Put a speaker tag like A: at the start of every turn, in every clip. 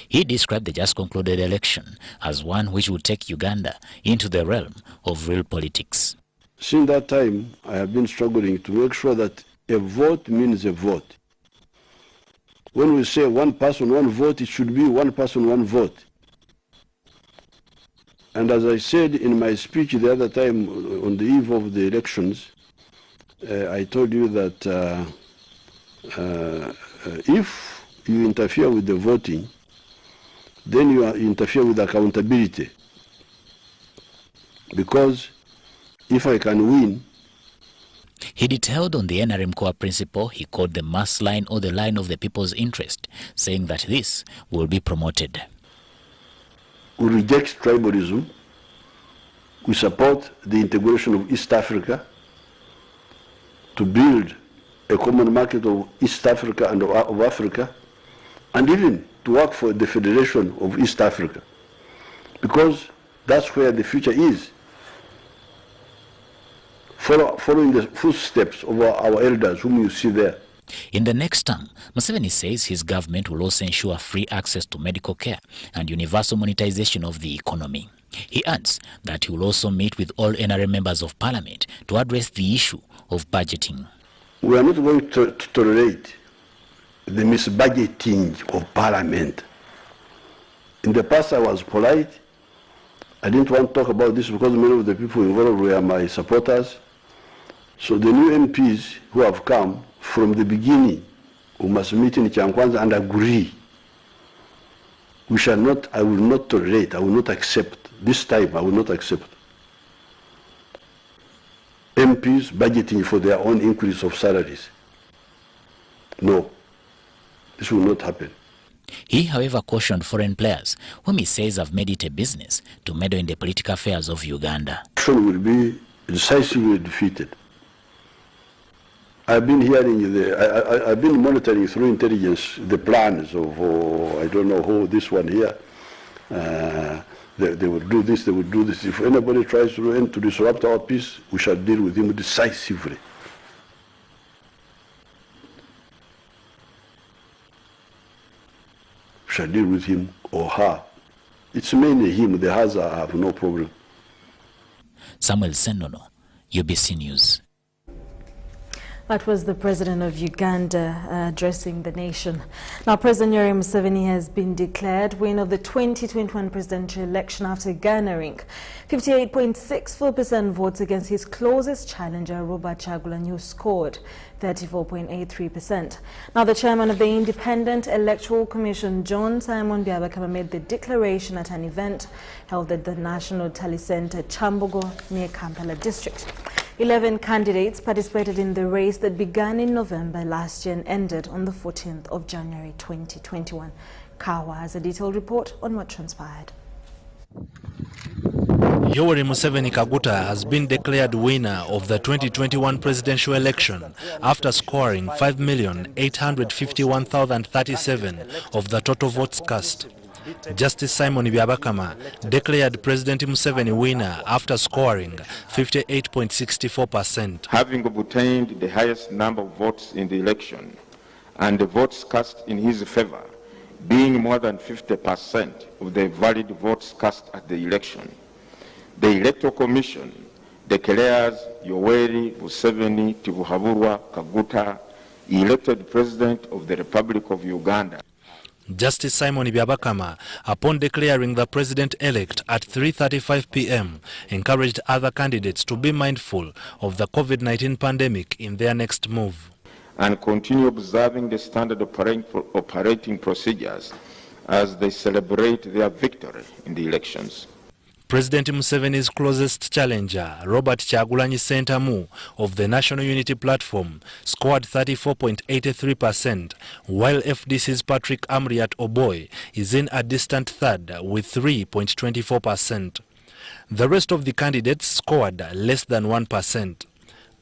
A: He described the just concluded election as one which would take Uganda into the realm of real politics.
B: Since that time, I have been struggling to make sure that a vote means a vote. When we say one person, one vote, it should be one person, one vote. And as I said in my speech the other time on the eve of the elections, I told you that if you interfere with the voting, then you interfere with accountability. Because if I can win.
A: He detailed on the NRM core principle he called the mass line or the line of the people's interest, saying that this will be promoted.
B: We reject tribalism. We support the integration of East Africa to build a common market of East Africa and of Africa, and even to work for the Federation of East Africa, because that's where the future is. Following the footsteps of our elders whom you see there.
A: In the next term, Museveni says his government will also ensure free access to medical care and universal monetization of the economy. He adds that he will also meet with all NRM members of parliament to address the issue of budgeting.
B: We are not going to tolerate the misbudgeting of parliament. In the past I was polite. I didn't want to talk about this because many of the people involved were my supporters. So the new MPs who have come from the beginning, we must meet in Chankwanza and agree. We shall not, I will not tolerate, I will not accept, this time I will not accept MPs budgeting for their own increase of salaries. No, this will not happen.
A: He, however, cautioned foreign players, whom he says have made it a business to meddle in the political affairs of Uganda.
B: Action will be decisively defeated. I've been hearing, I've been monitoring through intelligence the plans of, I don't know who, this one here. They will do this, they will do this. If anybody tries to disrupt our peace, we shall deal with him decisively. We shall deal with him or her. It's mainly him, the hers I have no problem.
A: Samuel Senono, UBC News.
C: That was the President of Uganda addressing the nation. Now, President Yoweri Museveni has been declared winner of the 2021 presidential election after garnering 58.64% votes against his closest challenger, Robert Kyagulanyi, who scored 34.83%. Now, the chairman of the Independent Electoral Commission, John Simon Byabakama, made the declaration at an event held at the National Tally Centre, Chambogo, near Kampala district. 11 candidates participated in the race that began in November last year and ended on the 14th of January 2021. Kawa has a detailed report on what transpired.
D: Yoweri Museveni Kaguta has been declared winner of the 2021 presidential election after scoring 5,851,037 of the total votes cast. Justice Simon Byabakama declared President Museveni winner after scoring 58.64%.
E: Having obtained the highest number of votes in the election and the votes cast in his favor being more than 50% of the valid votes cast at the election, the Electoral Commission declares Yoweri Museveni Tibuhaburwa Kaguta elected President of the Republic of Uganda.
D: Justice Simon Byabakama, upon declaring the president-elect at 3:35 p.m., encouraged other candidates to be mindful of the COVID-19 pandemic in their next move.
E: And continue observing the standard operating procedures as they celebrate their victory in the elections.
D: President Museveni's closest challenger, Robert Kyagulanyi Ssentamu of the National Unity Platform, scored 34.83%, while FDC's Patrick Amriat Oboy is in a distant third with 3.24%. The rest of the candidates scored less than 1%.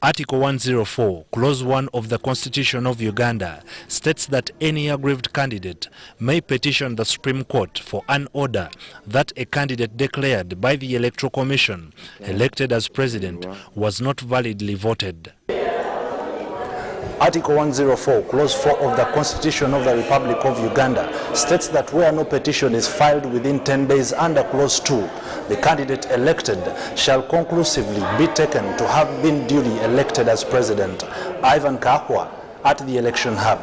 D: Article 104, Clause 1 of the Constitution of Uganda states that any aggrieved candidate may petition the Supreme Court for an order that a candidate declared by the Electoral Commission elected as president was not validly voted.
F: Article 104, Clause 4 of the Constitution of the Republic of Uganda states that where no petition is filed within 10 days under Clause 2, the candidate elected shall conclusively be taken to have been duly elected as president. Ivan Kahwa at the election hub.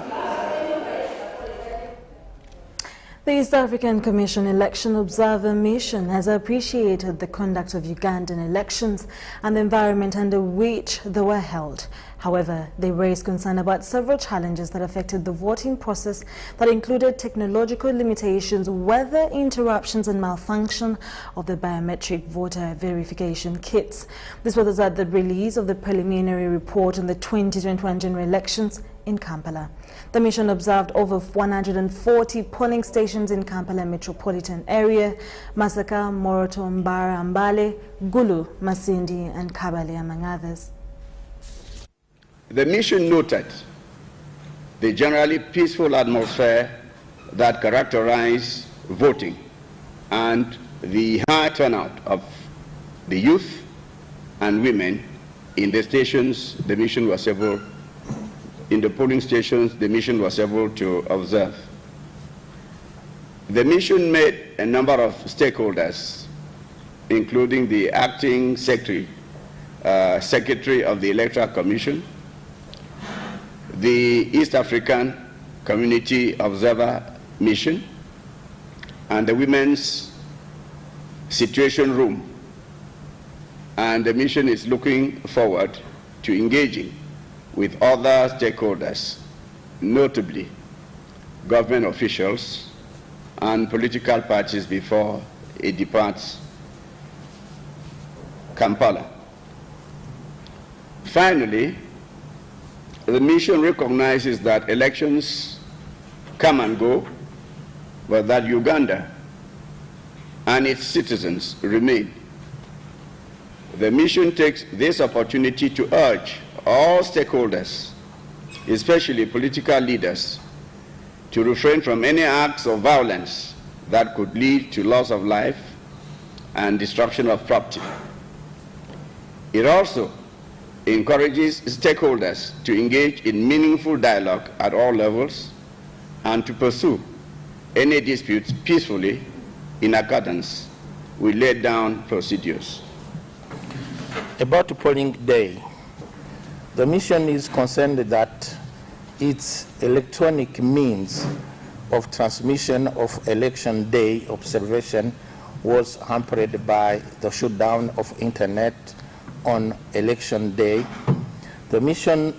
C: The East African Commission Election Observer Mission has appreciated the conduct of Ugandan elections and the environment under which they were held. However, they raised concern about several challenges that affected the voting process that included technological limitations, weather interruptions and malfunction of the biometric voter verification kits. This was at the release of the preliminary report on the 2021 general elections in Kampala. The mission observed over 140 polling stations in Kampala metropolitan area, Masaka, Moroto, Mbara, Mbale, Gulu, Masindi and Kabale, among others.
G: The mission noted the generally peaceful atmosphere that characterized voting and the high turnout of the youth and women in the stations the mission was able to observe. The mission met a number of stakeholders, including the acting secretary of the Electoral Commission, the East African Community Observer Mission, and the Women's Situation Room. And the mission is looking forward to engaging with other stakeholders, notably government officials and political parties before it departs Kampala. Finally, the mission recognizes that elections come and go, but that Uganda and its citizens remain. The mission takes this opportunity to urge all stakeholders, especially political leaders, to refrain from any acts of violence that could lead to loss of life and destruction of property. It also encourages stakeholders to engage in meaningful dialogue at all levels and to pursue any disputes peacefully in accordance with laid down procedures.
H: About polling day, the mission is concerned that its electronic means of transmission of election day observation was hampered by the shutdown of internet on election day. The mission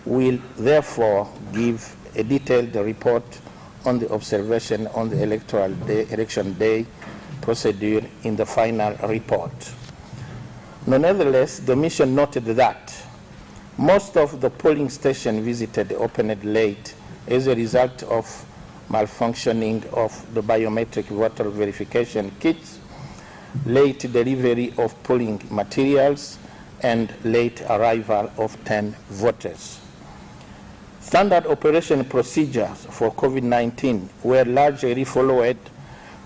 H: will therefore give a detailed report on the observation on the election day procedure in the final report. Nonetheless, the mission noted that most of the polling stations visited opened late as a result of malfunctioning of the biometric voter verification kits, late delivery of polling materials, and late arrival of 10 voters. Standard operation procedures for COVID-19 were largely followed.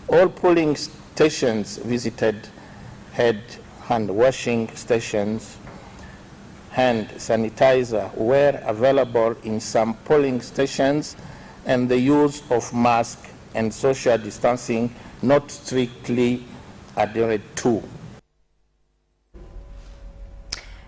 H: All polling stations visited had hand washing stations. Hand sanitizer were available in some polling stations, and the use of masks and social distancing not strictly adhered to.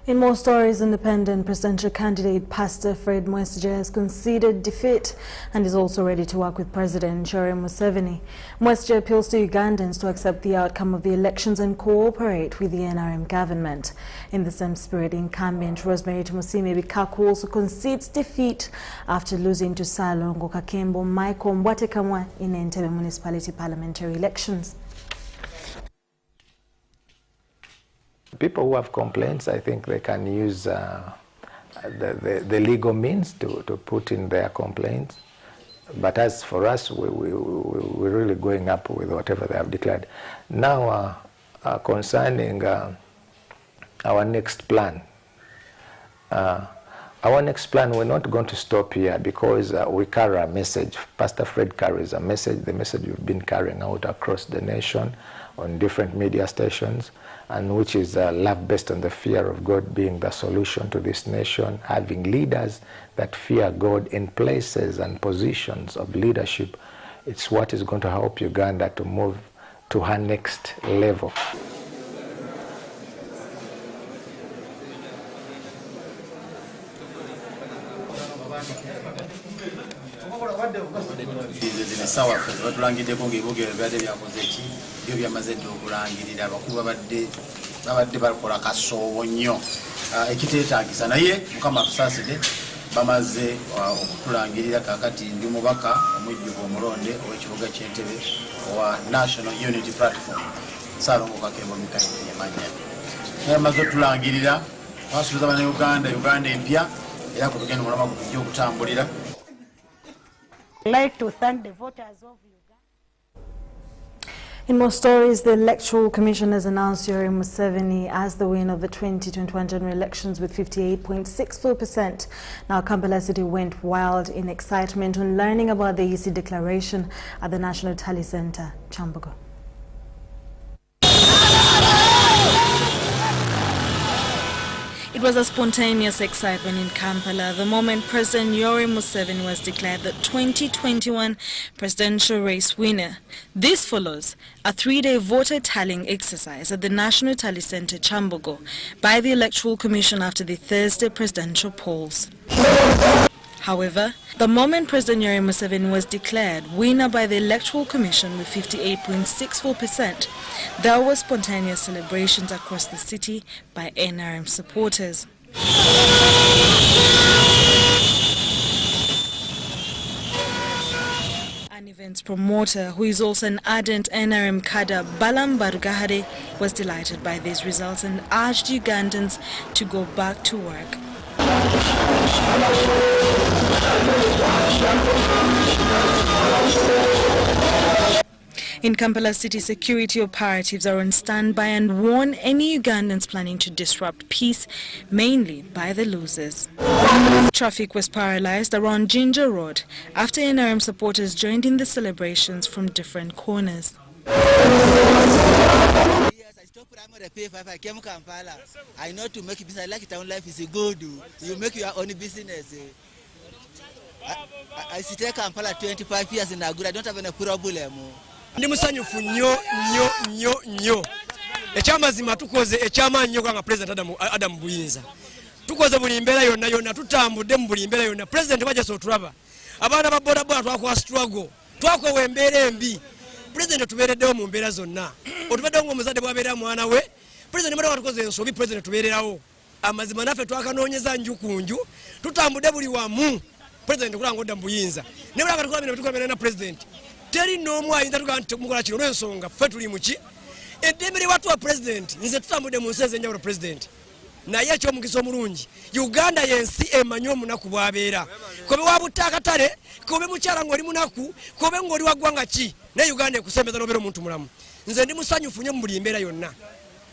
C: In more stories, independent presidential candidate Pastor Fred Mwesige has conceded defeat and is also ready to work with President Yoweri Museveni. Mwesige appeals to Ugandans to accept the outcome of the elections and cooperate with the NRM government. In the same spirit, incumbent Rosemary Tumusiime Bikaku also concedes defeat after losing to Salongo Kakembo Michael Mbwatekamwa in Entebbe municipality parliamentary elections.
I: People who have complaints, I think they can use the legal means to put in their complaints. But as for us, we're really going up with whatever they have declared. Now, concerning our next plan, Our next plan, we're not going to stop here because we carry a message. Pastor Fred carries a message, the message we've been carrying out across the nation on different media stations, and which is love based on the fear of God being the solution to this nation, having leaders that fear God in places and positions of leadership. It's what is going to help Uganda to move to her next level.
J: sawa batulangideko ng'ebogero byadde byakoze ki byo byamazedde okulangirira abakulu babadde bakola kasoobo nnyo ekiteetaagisa naye mukama tusaasidde bamaze okutulangirira kakati ndi mubaka omujjuko omulonde ow'ekibuga ky'Entebbe owa National Unity Platform Saalongo Kakembo Mikaeli Yemanya yamaze otulangirira twasuubiza bannayuganda Uganda empya era ko tugenda mulama kujja okutambulira.
K: I'd like to thank the voters of Uganda.
C: In more stories, the Electoral Commission has announced Yoweri Museveni as the winner of the 2021 general elections with 58.64%. Now, Kampala City went wild in excitement on learning about the EC declaration at the National Tally Centre, Chambogo. It was a spontaneous excitement in Kampala the moment President Yoweri Museveni was declared the 2021 presidential race winner. This follows a 3-day voter tallying exercise at the National Tally Centre, Chambogo, by the Electoral Commission after the Thursday presidential polls. However, the moment President Yoweri Museveni was declared winner by the Electoral Commission with 58.64%, there were spontaneous celebrations across the city by NRM supporters. An events promoter, who is also an ardent NRM cadre, Balam Barugahade, was delighted by these results and urged Ugandans to go back to work. In Kampala City, security operatives are on standby and warn any Ugandans planning to disrupt peace, mainly by the losers. Traffic was paralyzed around Ginger Road after NRM supporters joined in the celebrations from different corners.
L: I came to Kampala. I know to make business. I like town life is good. You make your own business. I stay Kampala 25 years in Agura. I don't have any problem.
M: Ndi musanyufu nnyo ekyamazima tukoze ekyamaanyi nnyo nga President Adam Buyinza tukoze buli mbeera yonna tutambudde mu buli mbeera yonna. President bajja otulaba abaana ba boda boda twakwa struggle twakowa embeera embi. President tubeereddewo mu mbeera zonna otubaddewo ng'omuzadde bwabeera mwana we. President mwana watukoze ensobi. President tubeererawo amazima naffe twakanoonyeza nju ku nju tutambudde buli wamu. President kulanga Adam Buyinza ne bulanga tukola bino tukola na President teri n'omu ayinza tugaa nti mukola kino olw'ensonga ffe tuli muki eddembe lyewatu wa President. Nze tutambudde mu nsi ez'enjawulo President naye eky'omukisa omulungi Uganda y'ensi emanyi omunaku bw'abeera. Kobe wa buttakatale, kobe mukyala ng'oli munaku, kobe ng'oli wa ggwanga ki, ne Uganda ekusembeza n'obeera omuntu mulamu. Nze ndi musanyufu nnyo mu buli mbeera yonna.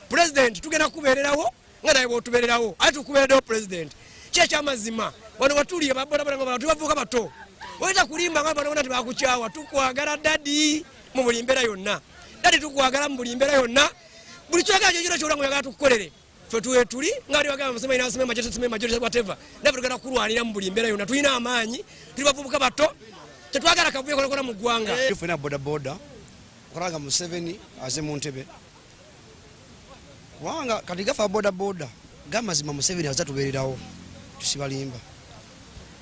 M: President tugenda kubeererawo nga naye bw'otubeererawo ate tukubeereddewo President. Ki eky'amazima wano watuliye babodaboda nga tubavuka bato oyita kulimba nga bano bonna tebakukyawa. Tukwagala dadi mu buli mbeera yonna. Dadi tukwagala mu buli mbeera yonna. Buli kyogera kyonna ky'olanga oyagala tukukolere ffe tuwe tuli nga ali bagamba museme ina museme majority whatever. Naffe tugenda kulwanira mu buli mbeera yonna. Tulina amaanyi, tuli bavubuka bato, tetwagala kavuyo kolakona mu ggwanga.
N: Tufuna bodaboda okulanga Museveni aze mu Ntebe kubanga kati gafa bodaboda gamazima Museveni aza tubeererawo tusibalimba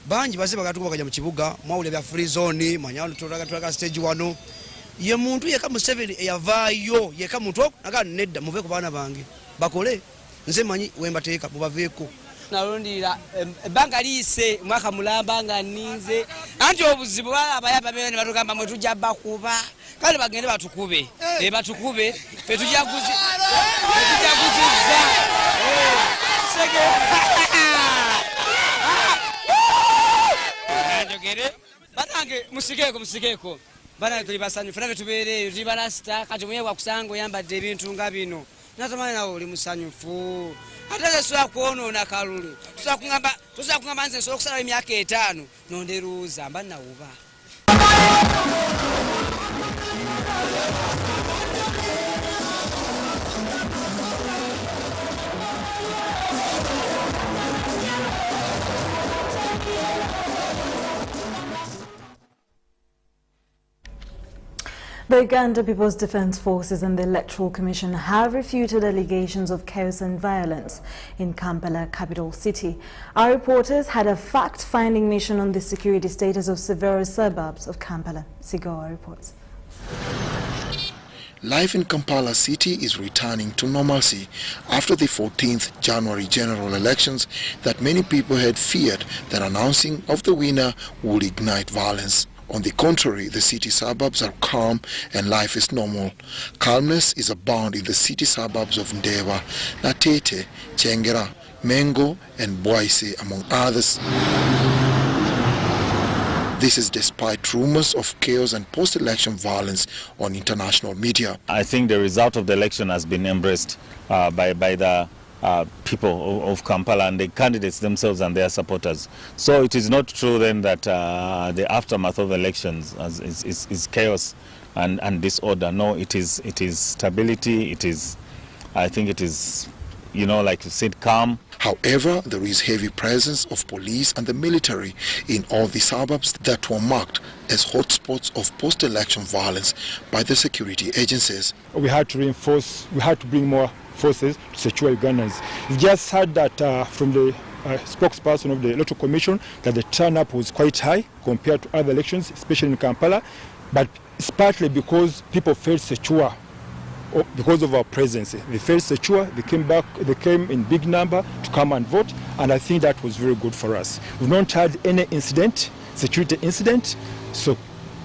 N: bangi baze bagatuka bakaja mu kibuga mwawule bya free zone manyalo tulaga stage 1 ye muntu yeka Museveni eyavaayo yeka muntu aga nedda muve ku baana bange bakole nze manyi wembateeka mubaveeko
O: nalondira ebbanga liise mwaka mulamba nga nninze anti obuzibu abayamba bene batugamba mwe tujja bakuba kale bagende batukube batukube fe tujaguzi sege ndogere banange musikeko bana tuli basanyu funa tubeereyo tuli barasta kati mwewa kusango yambadde ebintu nga bino natamani nawo oli musanyufu ate swa kuono na kalulu tusa kungamba tuza kugamba nze nsobola okusalawo emyaka 5 nonderuuza mba nawuba.
C: The Uganda People's Defence Forces and the Electoral Commission have refuted allegations of chaos and violence in Kampala, capital city. Our reporters had a fact-finding mission on the security status of several suburbs of Kampala. Sigoa reports.
P: Life in Kampala city is returning to normalcy after the 14th January general elections that many people had feared that announcing of the winner would ignite violence. On the contrary, the city suburbs are calm and life is normal. Calmness is abound in the city suburbs of Ndeba, Natete, Chengera, Mengo and Bwaise, among others. This is despite rumors of chaos and post-election violence on international media.
Q: I think the result of the election has been embraced by the people of Kampala and the candidates themselves and their supporters. So it is not true then that the aftermath of elections is chaos and disorder. No, it is stability. I think it is, like you said, calm.
P: However, there is heavy presence of police and the military in all the suburbs that were marked as hotspots of post-election violence by the security agencies.
R: We had to reinforce, we had to bring more forces to secure Ugandans. We just heard that from the spokesperson of the Electoral Commission that the turn-up was quite high compared to other elections, especially in Kampala, but it's partly because people felt secure because of our presence. They felt secure, they came in big number to come and vote, and I think that was very good for us. We've not had any security incident, so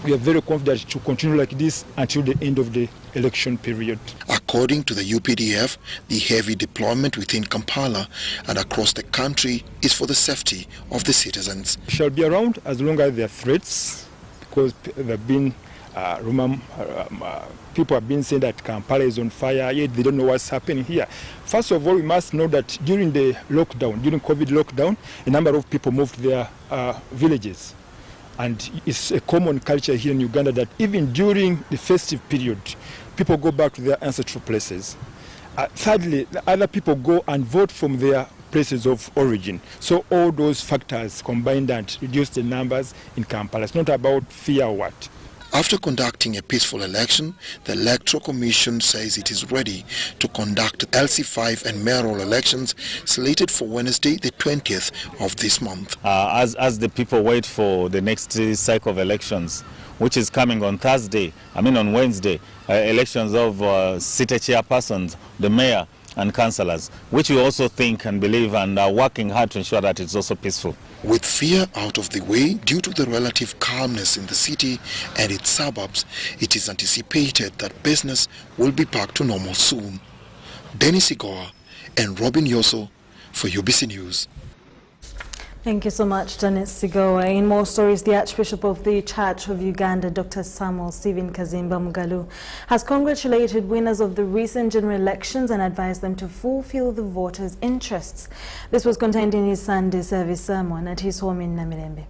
R: we are very confident to continue like this until the end of the election period.
P: According to the UPDF, the heavy deployment within Kampala and across the country is for the safety of the citizens.
R: We shall be around as long as there are threats, because there have been people have been saying that Kampala is on fire, yet they don't know what's happening here. First of all, we must know that during the lockdown, during COVID lockdown, a number of people moved their villages. And it's a common culture here in Uganda that even during the festive period, people go back to their ancestral places. Thirdly, other people go and vote from their places of origin. So all those factors combined and reduce the numbers in Kampala. It's not about fear or what.
P: After conducting a peaceful election, the Electoral Commission says it is ready to conduct LC5 and mayoral elections slated for Wednesday, the 20th of this month.
Q: As the people wait for the next cycle of elections, which is coming on Wednesday, elections of city chairpersons, the mayor and councillors, which we also think and believe and are working hard to ensure that it's also peaceful.
P: With fear out of the way due to the relative calmness in the city and its suburbs, it is anticipated that business will be back to normal soon. Dennis Igoa and Robin Yoso for UBC News.
C: Thank you so much, Dennis Sigoa. In more stories, the Archbishop of the Church of Uganda, Dr. Samuel Stephen Kazimba Mugalu, has congratulated winners of the recent general elections and advised them to fulfill the voters' interests. This was contained in his Sunday service sermon at his home in Namirembe.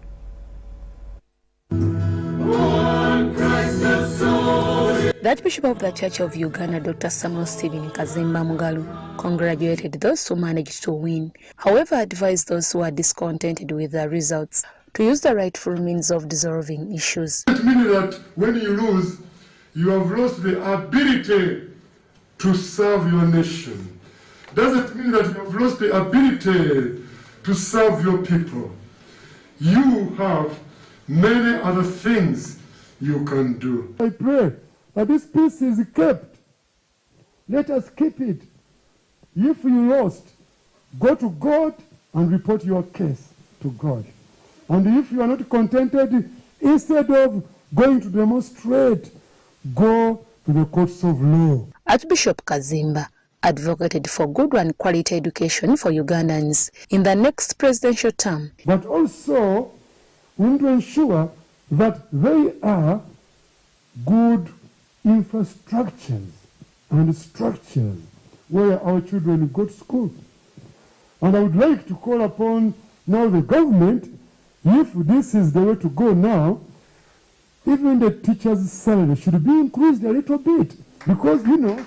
S: The Archbishop of the Church of Uganda, Dr. Samuel Stephen Kazimba Mugalu, congratulated those who managed to win. However, advised those who are discontented with the results to use the rightful means of dissolving issues.
T: It means that when you lose, you have lost the ability to serve your nation. Does it mean that you have lost the ability to serve your people? You have many other things you can do. I pray that this peace is kept. Let us keep it. If you lost, go to God and report your case to God. And if you are not contented, instead of going to demonstrate, go to the courts of law.
S: Archbishop Kazimba advocated for good and quality education for Ugandans in the next presidential term.
T: But also, we need to ensure that they are good infrastructures and structures where our children go to school. And I would like to call upon Now the government, if this is the way to go now, even the teachers' salary should be increased a little bit, because, you know,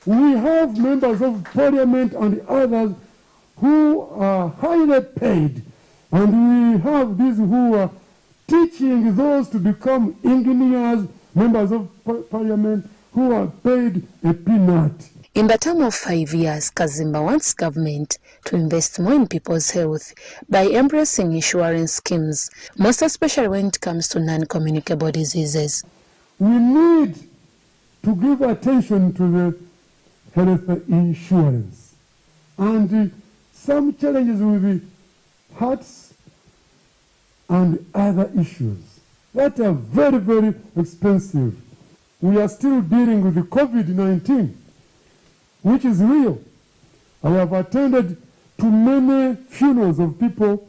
T: we have members of parliament and others who are highly paid, and we have these who are teaching those to become engineers, members of parliament, who are paid a peanut.
S: In the term of 5 years, Kazimba wants government to invest more in people's health by embracing insurance schemes, most especially when it comes to non-communicable diseases.
T: We need to give attention to the health insurance. And some challenges with the hearts and other issues that are very, very expensive. We are still dealing with the COVID-19, which is real. I have attended to many funerals of people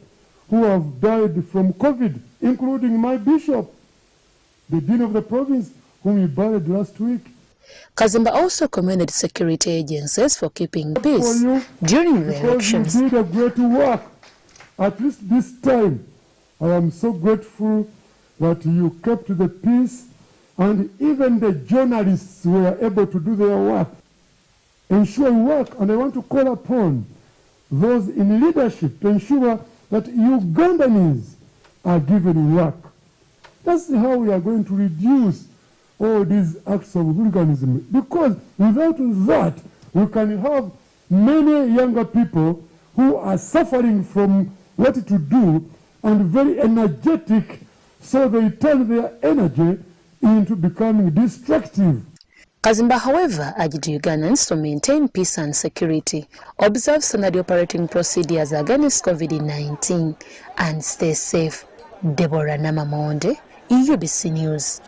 T: who have died from COVID, including my bishop, the dean of the province, whom we buried last week.
S: Kazimba also commended security agencies for keeping peace during the elections.
T: You did a great work. At least this time, I am so grateful that you kept the peace, and even the journalists were able to do their work. Ensure work, and I want to call upon those in leadership to ensure that Ugandans are given work. That's how we are going to reduce all these acts of hooliganism, because without that, we can have many younger people who are suffering from what to do and very energetic, so they turn their energy into becoming destructive.
S: Kazimba, however, urged Ugandans to maintain peace and security, observe standard operating procedures against COVID-19, and stay safe. Deborah Namamonde, UBC News.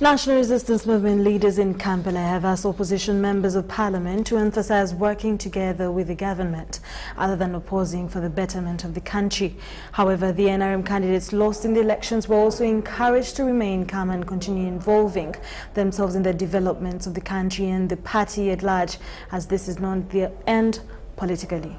C: National Resistance Movement leaders in Kampala have asked opposition members of parliament to emphasize working together with the government, other than opposing for the betterment of the country. However, the NRM candidates lost in the elections were also encouraged to remain calm and continue involving themselves in the developments of the country and the party at large, as this is not their end politically.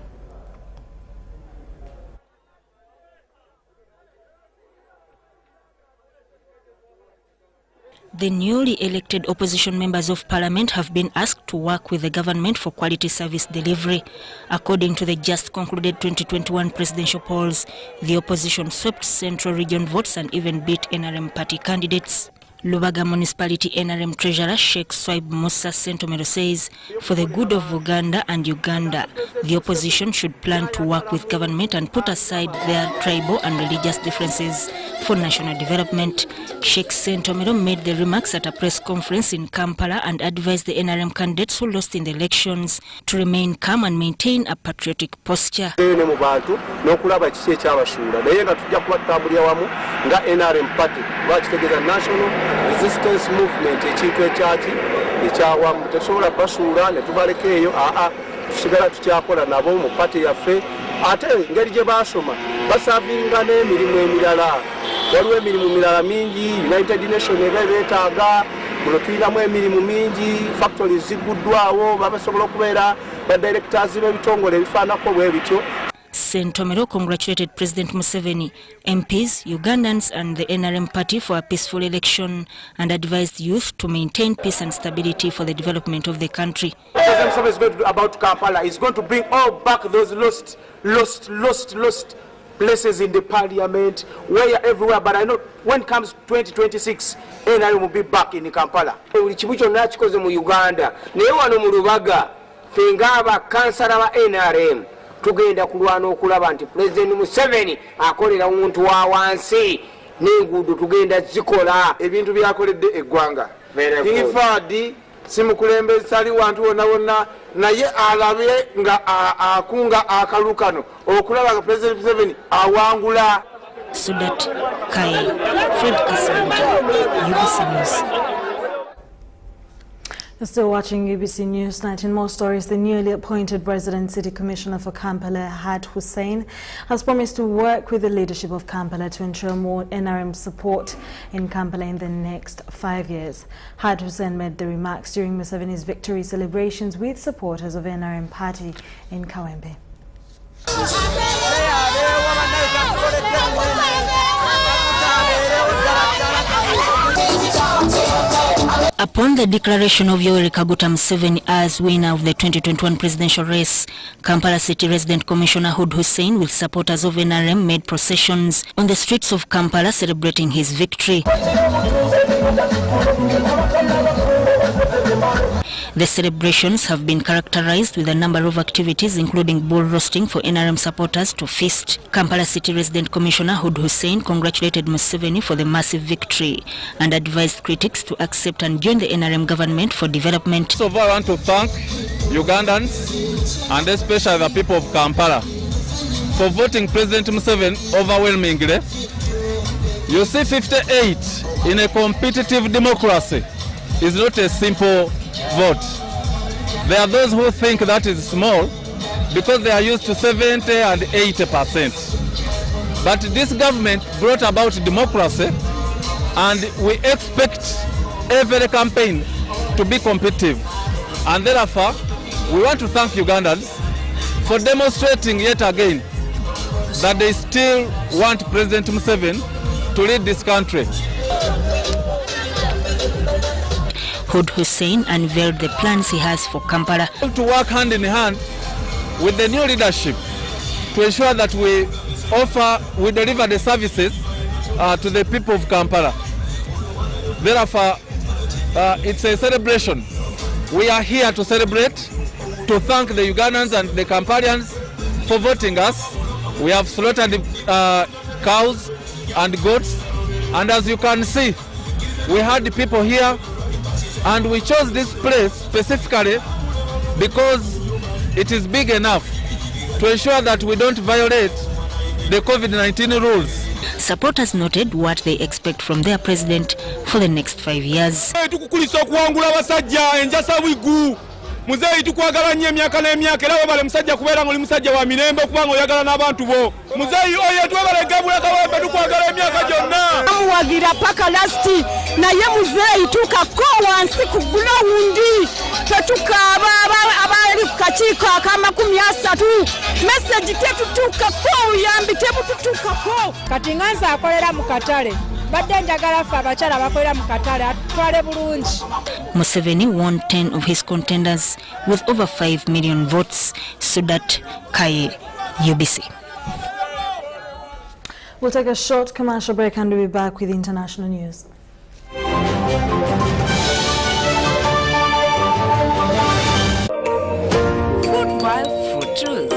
U: The newly elected opposition members of parliament have been asked to work with the government for quality service delivery. According to the just concluded 2021 presidential polls, the opposition swept central region votes and even beat NRM party candidates. Lubaga Municipality NRM Treasurer Sheikh Swaib Musa Sentomero says, for the good of Uganda and Uganda, the opposition should plan to work with government and put aside their tribal and religious differences for national development. Sheikh Sentomero made the remarks at a press conference in Kampala and advised the NRM candidates who lost in the elections to remain calm and maintain a patriotic posture.
V: Resistance movement ekintu ekyawamu tetusobola kubasuula ne tubalekeeyo tusigala tukyakola nabo mu pati yaffe ate engeri gye basoma basavinga n'emirimu emirala waliwo emirimu mirala mingi United Nations eba beetaaga muno tuyinamu emirimu mingi factories ziguddwawo babasobola okubeera badirectors b'ebitongole ebifaanako bwe bityo.
U: Sentomero congratulated President Museveni, MPs, Ugandans and the NRM party for a peaceful election and advised youth to maintain peace and stability for the development of the country.
V: President Museveni is going to do about Kampala. He's going to bring all back those lost places in the parliament, where everywhere. But I know when it comes 2026, NRM will be back in Kampala. Chibucho nachikoze mu Uganda. Naye wano mu Lubaga, fengaba kansala wa NRM. Tugenda kulwana okulaba nti President Museveni akolera omuntu wa wansi n'enguudo tugenda zikola ebintu byakoledde eggwanga. Ifadi simukulembeza sali wantu wonna wonna naye alabe nga akunga akalukano okulaba nga President Museveni awangula.
U: Sudat Kai, Fred Kasanja, UBC News.
C: Still watching UBC News 19. More stories. The newly appointed Resident City Commissioner for Kampala, Had Hussein, has promised to work with the leadership of Kampala to ensure more NRM support in Kampala in the next 5 years. Had Hussein made the remarks during Museveni's victory celebrations with supporters of NRM party in Kawempe.
U: Upon the declaration of Yoweri Kaguta Museveni as winner of the 2021 presidential race, Kampala City Resident Commissioner Had Hussein with supporters of NRM made processions on the streets of Kampala celebrating his victory. The celebrations have been characterized with a number of activities, including bull roasting for NRM supporters to feast. Kampala City Resident Commissioner Had Hussein congratulated Museveni for the massive victory and advised critics to accept and join the NRM government for development.
A: So I want to thank Ugandans and especially the people of Kampala for voting President Museveni overwhelmingly. You see, 58 in a competitive democracy is not a simple vote. There are those who think that is small because they are used to 70 and 80%. But this government brought about democracy, and we expect every campaign to be competitive. And therefore, we want to thank Ugandans for demonstrating yet again that they still want President Museveni to lead this country.
U: Had Hussein unveiled the plans he has for Kampala.
A: To work hand in hand with the new leadership to ensure that we deliver the services to the people of Kampala. Therefore, it's a celebration. We are here to celebrate, to thank the Ugandans and the Kampalians for voting us. We have slaughtered cows and goats, and as you can see, we had the people here. And we chose this place specifically because it is big enough to ensure that we don't violate the COVID-19 rules.
U: Supporters noted what they expect from their president for the next 5 years.
B: Muzeyi tukwagala nnyo emyaka n'emyaka era webale musajja kubeera ng'oli musajja wa mirembe kubanga oyagala n'abantu bo. Muzeyi oyo twebale Gabriel Kawempe tukwagala emyaka gyonna.
K: Amuwagira paka lasti naye muzeyi tukako wansi ku gulawundi tetukaaba abali ku kakiiko aka30 message tetutukako uyambi tebututukako. Kati nganza akolera mu katale.
U: Museveni won 10 of his contenders with over 5 million votes. Sudat Kaye, UBC.
C: We'll take a short commercial break and we'll be back with international news.
W: Fruit juice.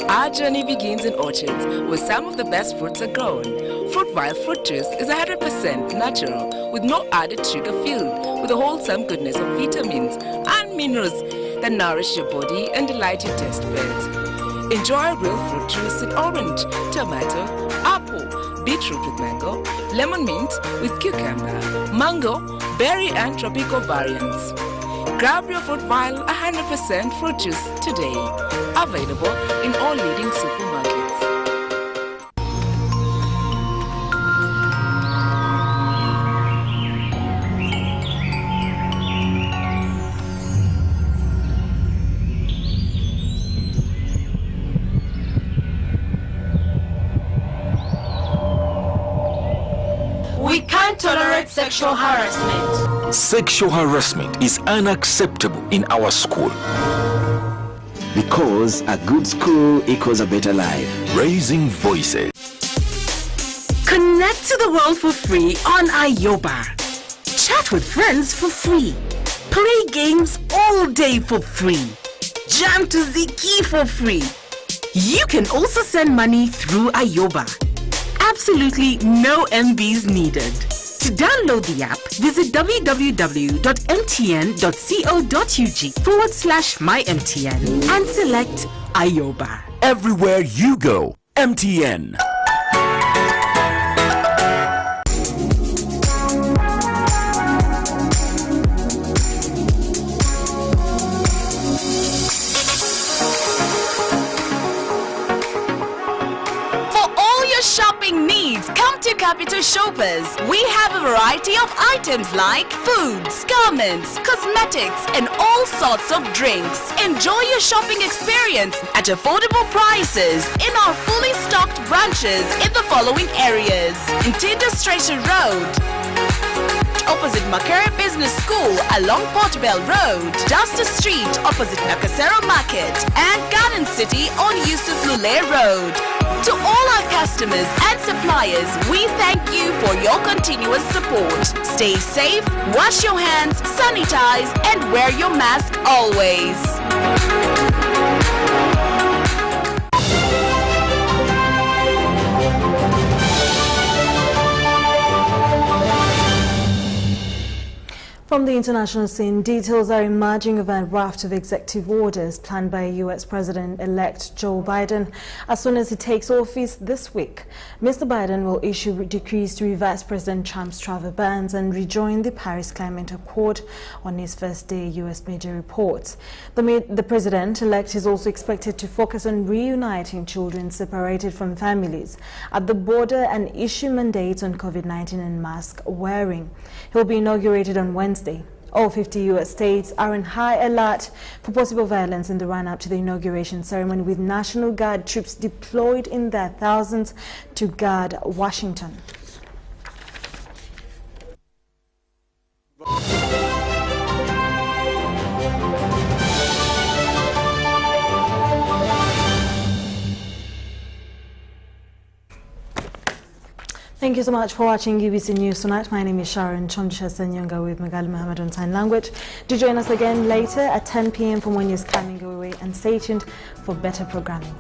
W: Our journey begins in orchards where some of the best fruits are grown. Fruitvale fruit juice is 100% natural with no added sugar, filled with a wholesome goodness of vitamins and minerals that nourish your body and delight your taste buds. Enjoy real fruit juice in orange, tomato, apple, beetroot with mango, lemon mint with cucumber, mango, berry and tropical variants. Grab your Fruitvale 100% fruit juice today. Available in all leading supermarkets.
X: We can't tolerate sexual harassment.
Y: Sexual harassment is unacceptable in our school.
Z: Because a good school equals a better life.
Y: Raising voices.
X: Connect to the world for free on Ayoba. Chat with friends for free. Play games all day for free. Jam to Ziki for free. You can also send money through Ayoba. Absolutely no MBs needed. To download the app, visit www.mtn.co.ug/mymtn and select Ayoba.
Y: Everywhere you go, MTN.
X: Capital Shoppers, we have a variety of items like foods, garments, cosmetics, and all sorts of drinks. Enjoy your shopping experience at affordable prices in our fully stocked branches in the following areas: Ntinda Station Road, opposite Makere Business School along Port Bell Road, Duster Street opposite Nakasero Market, and Garden City on Yusuf Lule Road. To all our customers and suppliers, we thank you for your continuous support. Stay safe, wash your hands, sanitize, and wear your mask always.
C: From the international scene, details are emerging of a raft of executive orders planned by U.S. President-elect Joe Biden as soon as he takes office this week. Mr. Biden will issue decrees to reverse President Trump's travel bans and rejoin the Paris Climate Accord on his first day, U.S. media reports. The president-elect is also expected to focus on reuniting children separated from families at the border and issue mandates on COVID-19 and mask wearing. He'll be inaugurated on Wednesday. All 50 U.S. states are on high alert for possible violence in the run-up to the inauguration ceremony, with National Guard troops deployed in their thousands to guard Washington. Thank you so much for watching UBC News tonight. My name is Sharon Chomdisha Senyonga with Magali Mohammed on Sign Language. Do join us again later at 10 p.m. for more news coming your way, and stay tuned for better programming.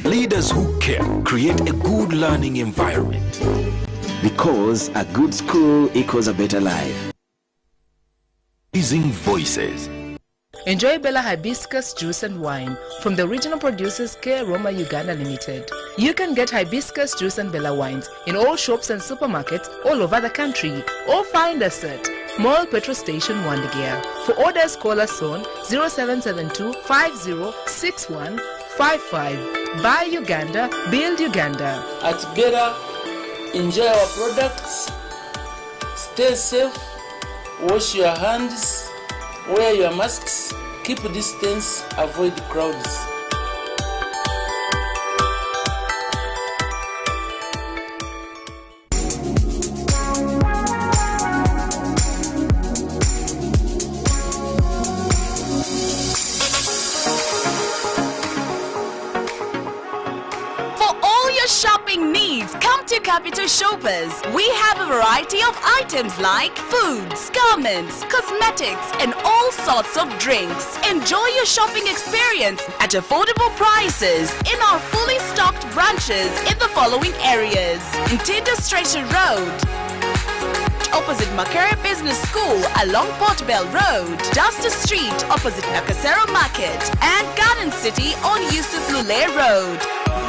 Y: Leaders who care create a good learning environment.
Z: Because a good school equals a better life.
Y: Raising voices.
W: Enjoy Bella Hibiscus juice and wine from the regional producers K Roma Uganda Limited. You can get hibiscus juice and Bella wines in all shops and supermarkets all over the country, or find us at Mall Petrol Station Wandigia. For orders, call us on 0772 506155. Buy Uganda, build Uganda.
D: At Bella, enjoy our products, stay safe, wash your hands, wear your masks, keep distance, avoid crowds.
X: Shopping needs, come to Capital Shoppers. We have a variety of items like foods, garments, cosmetics, and all sorts of drinks. Enjoy your shopping experience at affordable prices in our fully stocked branches in the following areas: Ntinda Station Road, opposite Makere Business School along Port Bell Road, Duster Street opposite Nakasero Market, and Garden City on Yusuf Lule Road.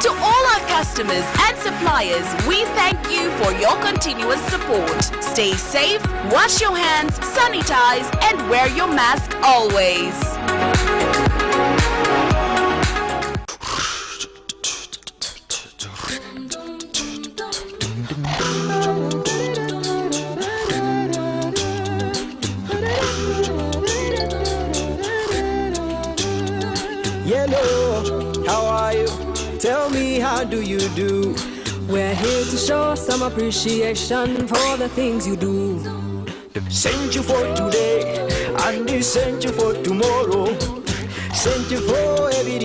X: To all our customers and suppliers, we thank you for your continuous support. Stay safe, wash your hands, sanitize, and wear your mask always.
E: Hello, how are you? Tell me, how do you do? We're here to show some appreciation for the things you do. Sent you for today, and sent you for tomorrow. Sent you for every